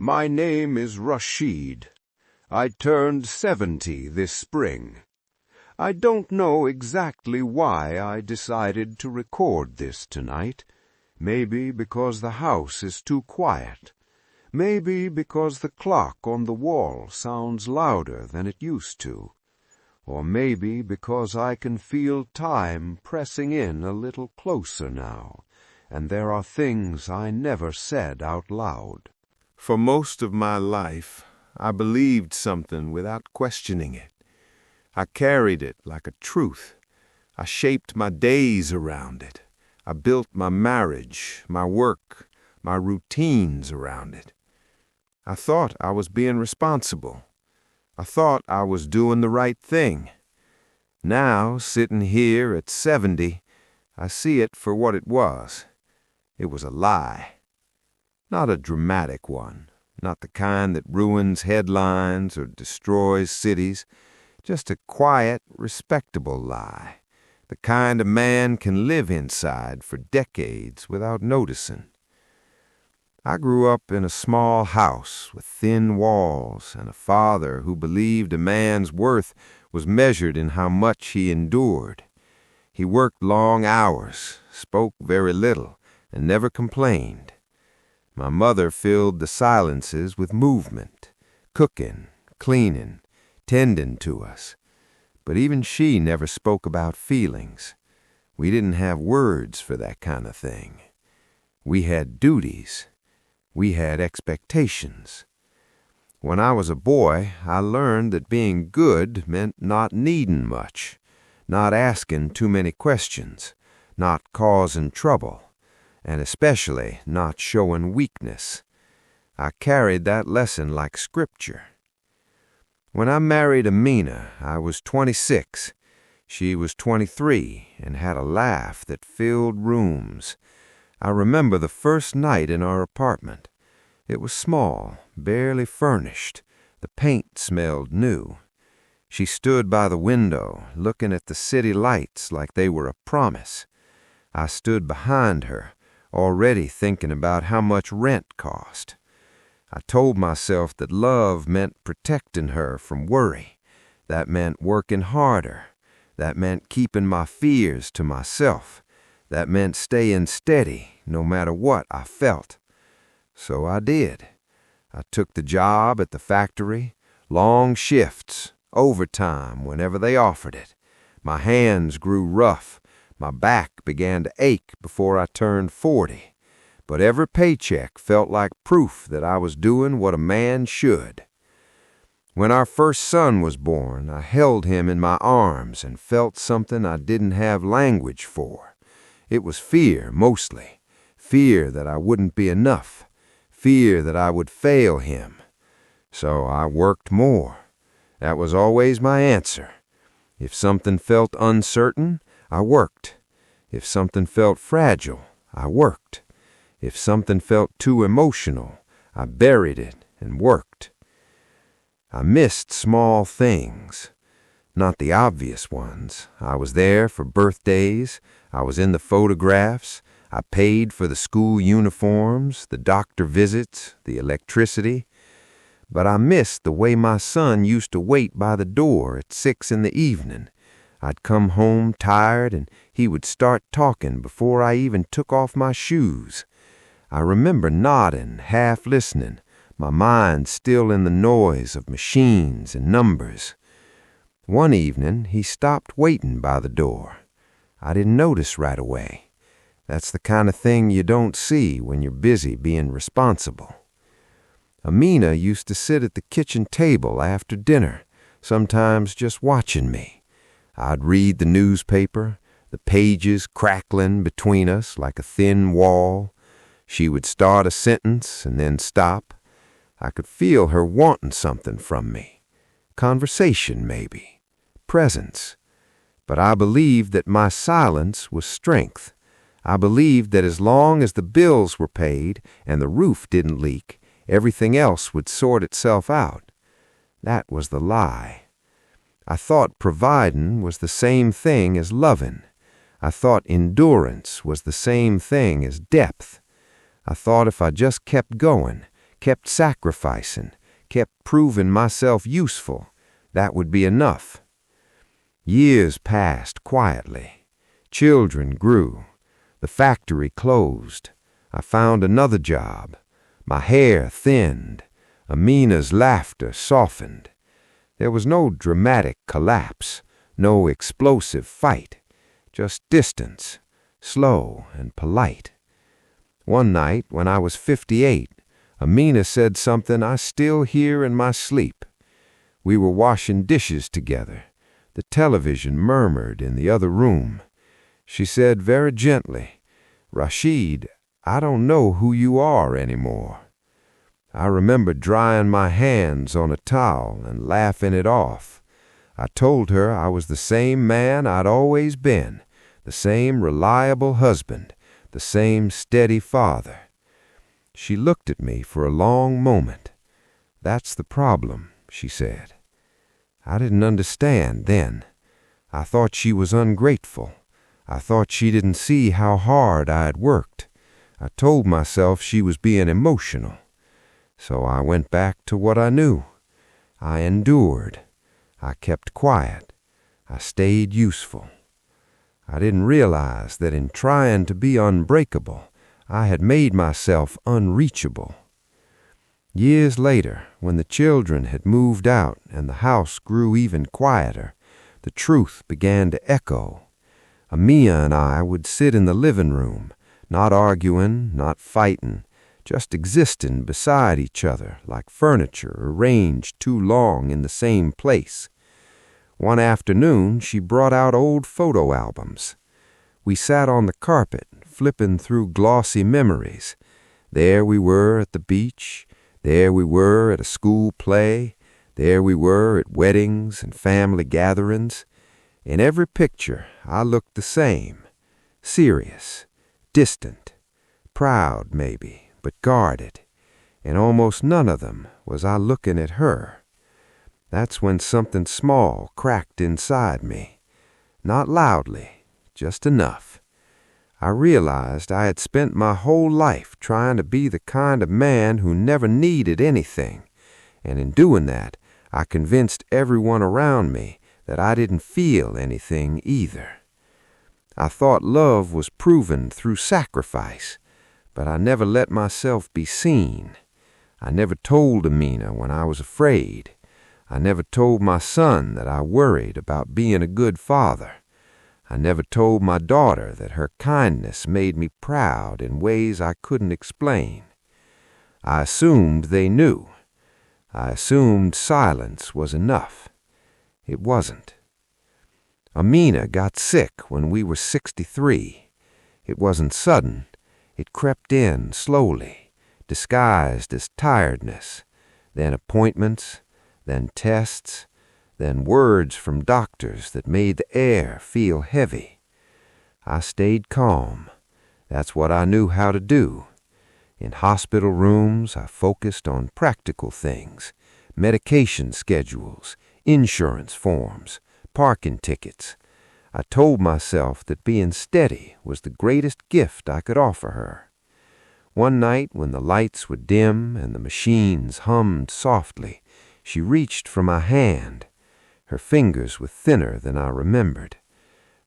My name is Rashid. I turned 70 this spring. I don't know exactly why I decided to record this tonight. Maybe because the house is too quiet. Maybe because the clock on the wall sounds louder than it used to. Or maybe because I can feel time pressing in a little closer now, and there are things I never said out loud. For most of my life, I believed something without questioning it. I carried it like a truth. I shaped my days around it. I built my marriage, my work, my routines around it. I thought I was being responsible. I thought I was doing the right thing. Now, sitting here at 70, I see it for what it was. It was a lie. Not a dramatic one, not the kind that ruins headlines or destroys cities, just a quiet, respectable lie, the kind a man can live inside for decades without noticing. I grew up in a small house with thin walls and a father who believed a man's worth was measured in how much he endured. He worked long hours, spoke very little, and never complained. My mother filled the silences with movement, cooking, cleaning, tending to us. But even she never spoke about feelings. We didn't have words for that kind of thing. We had duties. We had expectations. When I was a boy, I learned that being good meant not needing much, not asking too many questions, not causing trouble, and especially not showing weakness. I carried that lesson like scripture. When I married Amina, I was 26. She was 23 and had a laugh that filled rooms. I remember the first night in our apartment. It was small, barely furnished. The paint smelled new. She stood by the window, looking at the city lights like they were a promise. I stood behind her, already thinking about how much rent cost. I told myself that love meant protecting her from worry. That meant working harder. That meant keeping my fears to myself. That meant staying steady, no matter what I felt. So I did. I took the job at the factory, long shifts, overtime whenever they offered it. My hands grew rough. My back began to ache before I turned 40. But every paycheck felt like proof that I was doing what a man should. When our first son was born, I held him in my arms and felt something I didn't have language for. It was fear, mostly. Fear that I wouldn't be enough. Fear that I would fail him. So I worked more. That was always my answer. If something felt uncertain, I worked. If something felt fragile, I worked. If something felt too emotional, I buried it and worked. I missed small things, not the obvious ones. I was there for birthdays. I was in the photographs. I paid for the school uniforms, the doctor visits, the electricity. But I missed the way my son used to wait by the door at 6 in the evening. I'd come home tired and he would start talking before I even took off my shoes. I remember nodding, half listening, my mind still in the noise of machines and numbers. One evening, he stopped waiting by the door. I didn't notice right away. That's the kind of thing you don't see when you're busy being responsible. Amina used to sit at the kitchen table after dinner, sometimes just watching me. I'd read the newspaper, the pages crackling between us like a thin wall. She would start a sentence and then stop. I could feel her wanting something from me. Conversation, maybe. Presence. But I believed that my silence was strength. I believed that as long as the bills were paid and the roof didn't leak, everything else would sort itself out. That was the lie. I thought providing was the same thing as loving. I thought endurance was the same thing as depth. I thought if I just kept going, kept sacrificing, kept proving myself useful. That would be enough. Years passed quietly. Children grew. The factory closed. I found another job. My hair thinned. Amina's laughter softened. There was no dramatic collapse, no explosive fight, just distance, slow and polite. One night, when I was 58, Amina said something I still hear in my sleep. We were washing dishes together. The television murmured in the other room. She said very gently, "Rashid, I don't know who you are anymore." I remember drying my hands on a towel and laughing it off. I told her I was the same man I'd always been, the same reliable husband, the same steady father. She looked at me for a long moment. "That's the problem," she said. I didn't understand then. I thought she was ungrateful. I thought she didn't see how hard I had worked. I told myself she was being emotional. So I went back to what I knew. I endured. I kept quiet. I stayed useful. I didn't realize that in trying to be unbreakable, I had made myself unreachable. Years later, when the children had moved out and the house grew even quieter, the truth began to echo. Amina and I would sit in the living room, not arguing, not fighting, just existing beside each other like furniture arranged too long in the same place. One afternoon, she brought out old photo albums. We sat on the carpet, flipping through glossy memories. There we were at the beach. There we were at a school play. There we were at weddings and family gatherings. In every picture, I looked the same. Serious, distant, proud maybe, but guarded. In almost none of them was I looking at her. That's when something small cracked inside me. Not loudly, just enough. I realized I had spent my whole life trying to be the kind of man who never needed anything, and in doing that, I convinced everyone around me that I didn't feel anything either. I thought love was proven through sacrifice, but I never let myself be seen. I never told Amina when I was afraid. I never told my son that I worried about being a good father. I never told my daughter that her kindness made me proud in ways I couldn't explain. I assumed they knew. I assumed silence was enough. It wasn't. Amina got sick when we were 63. It wasn't sudden. It crept in slowly, disguised as tiredness, then appointments, then tests, then words from doctors that made the air feel heavy. I stayed calm. That's what I knew how to do. In hospital rooms, I focused on practical things, medication schedules, insurance forms, parking tickets. I told myself that being steady was the greatest gift I could offer her. One night, when the lights were dim and the machines hummed softly, she reached for my hand. Her fingers were thinner than I remembered.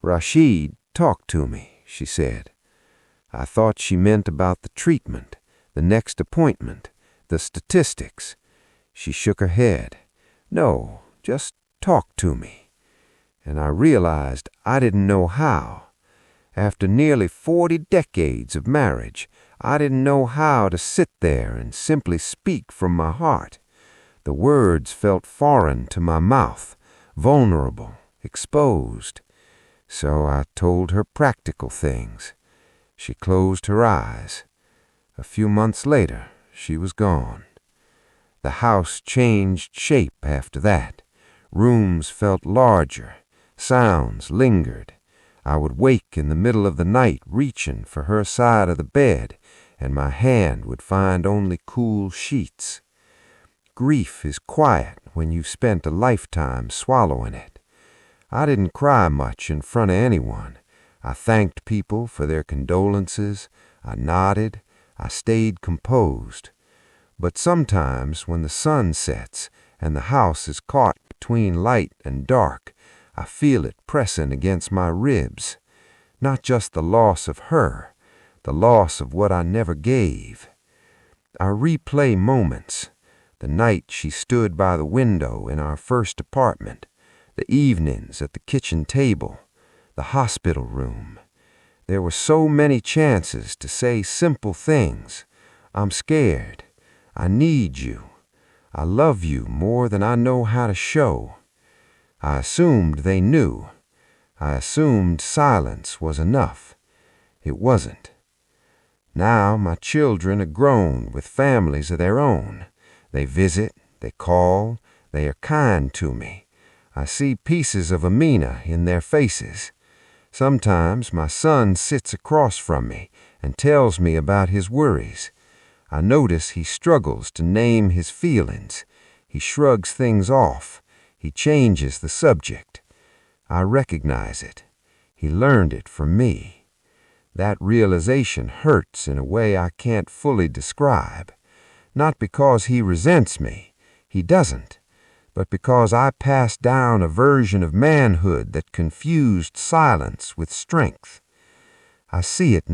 "Rashid, talk to me," she said. I thought she meant about the treatment, the next appointment, the statistics. She shook her head. "No, just talk to me." And I realized I didn't know how. After nearly 40 decades of marriage, I didn't know how to sit there and simply speak from my heart. The words felt foreign to my mouth, vulnerable, exposed. So I told her practical things. She closed her eyes. A few months later, she was gone. The house changed shape after that. Rooms felt larger. Sounds lingered. I would wake in the middle of the night reaching for her side of the bed, and my hand would find only cool sheets. Grief is quiet when you've spent a lifetime swallowing it. I didn't cry much in front of anyone. I thanked people for their condolences. I nodded. I stayed composed. But sometimes when the sun sets and the house is caught between light and dark, I feel it pressing against my ribs. Not just the loss of her, the loss of what I never gave. I replay moments, the night she stood by the window in our first apartment, the evenings at the kitchen table, the hospital room. There were so many chances to say simple things. I'm scared. I need you. I love you more than I know how to show. I assumed they knew. I assumed silence was enough. It wasn't. Now my children are grown with families of their own. They visit, they call, they are kind to me. I see pieces of Amina in their faces. Sometimes my son sits across from me and tells me about his worries. I notice he struggles to name his feelings. He shrugs things off. He changes the subject. I recognize it. He learned it from me. That realization hurts in a way I can't fully describe. Not because he resents me. He doesn't. But because I passed down a version of manhood that confused silence with strength. I see it